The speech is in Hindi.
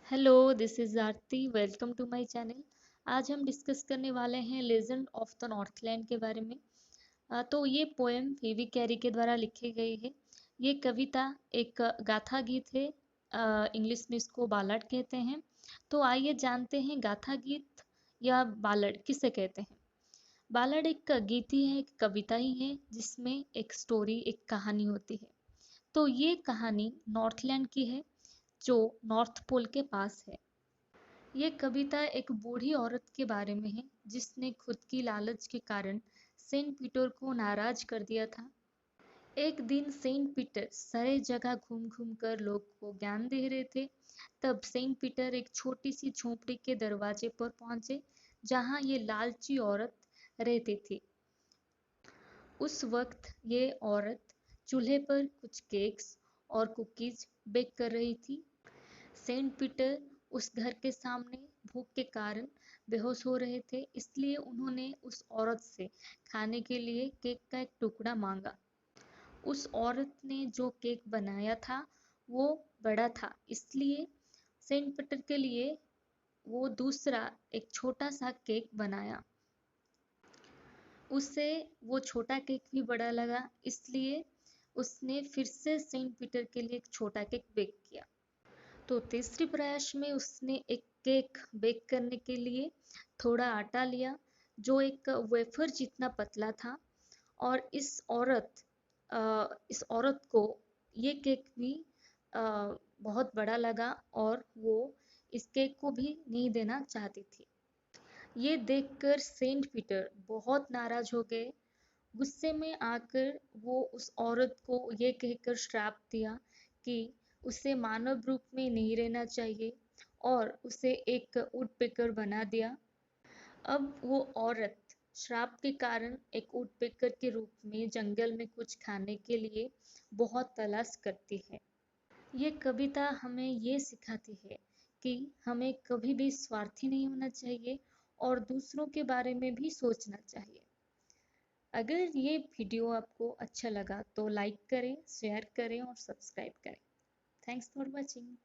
Hello, this is Aarti. Welcome to my channel. आज हम डिस्कस करने वाले हैं लेजेंड ऑफ द नॉर्थलैंड के बारे में। तो ये पोएम वी कैरी के द्वारा लिखी गई है। ये कविता एक गाथा गीत है। इंग्लिश में इसको बालड कहते हैं। तो आइए जानते हैं गाथा गीत या बालड किसे कहते हैं। बालड एक गीत ही है, एक कविता ही है जिसमें एक स्टोरी, एक कहानी होती है। तो ये कहानी नॉर्थलैंड की है जो नॉर्थ पोल के पास है। ये कविता एक बूढ़ी औरत के बारे में है जिसने खुद की लालच के कारण सेंट पीटर को नाराज कर दिया था। एक दिन सेंट पीटर सारे जगह घूम घूम कर लोग को ज्ञान दे रहे थे। तब सेंट पीटर एक छोटी सी झोपड़ी के दरवाजे पर पहुंचे जहां ये लालची औरत रहती थी। उस वक्त ये औरत चूल्हे पर कुछ केक्स और कुकीज बेक कर रही थी। सेंट पीटर उस घर के सामने भूख के कारण बेहोश हो रहे थे, इसलिए उन्होंने उस औरत से खाने के लिए केक का एक टुकड़ा मांगा। उस औरत ने जो केक बनाया था वो बड़ा था, इसलिए सेंट पीटर के लिए वो दूसरा एक छोटा सा केक बनाया। उसे वो छोटा केक भी बड़ा लगा, इसलिए उसने फिर से सेंट पीटर के लिए एक छोटा केक बेक किया। तो तीसरे प्रयास में उसने एक केक बेक करने के लिए थोड़ा आटा लिया जो एक वेफर जितना पतला था। और इस औरत को ये केक भी अ, बहुत बड़ा लगा और वो इस केक को भी नहीं देना चाहती थी। ये देखकर सेंट पीटर बहुत नाराज हो गए। गुस्से में आकर वो उस औरत को ये कहकर श्राप दिया कि उसे मानव रूप में नहीं रहना चाहिए और उसे एक वुडपेकर बना दिया। अब वो औरत श्राप के कारण एक वुडपेकर के रूप में जंगल में कुछ खाने के लिए बहुत तलाश करती है। ये कविता हमें ये सिखाती है कि हमें कभी भी स्वार्थी नहीं होना चाहिए और दूसरों के बारे में भी सोचना चाहिए। अगर ये वीडियो आपको अच्छा लगा तो लाइक करें, शेयर करें और सब्सक्राइब करें। Thanks for watching.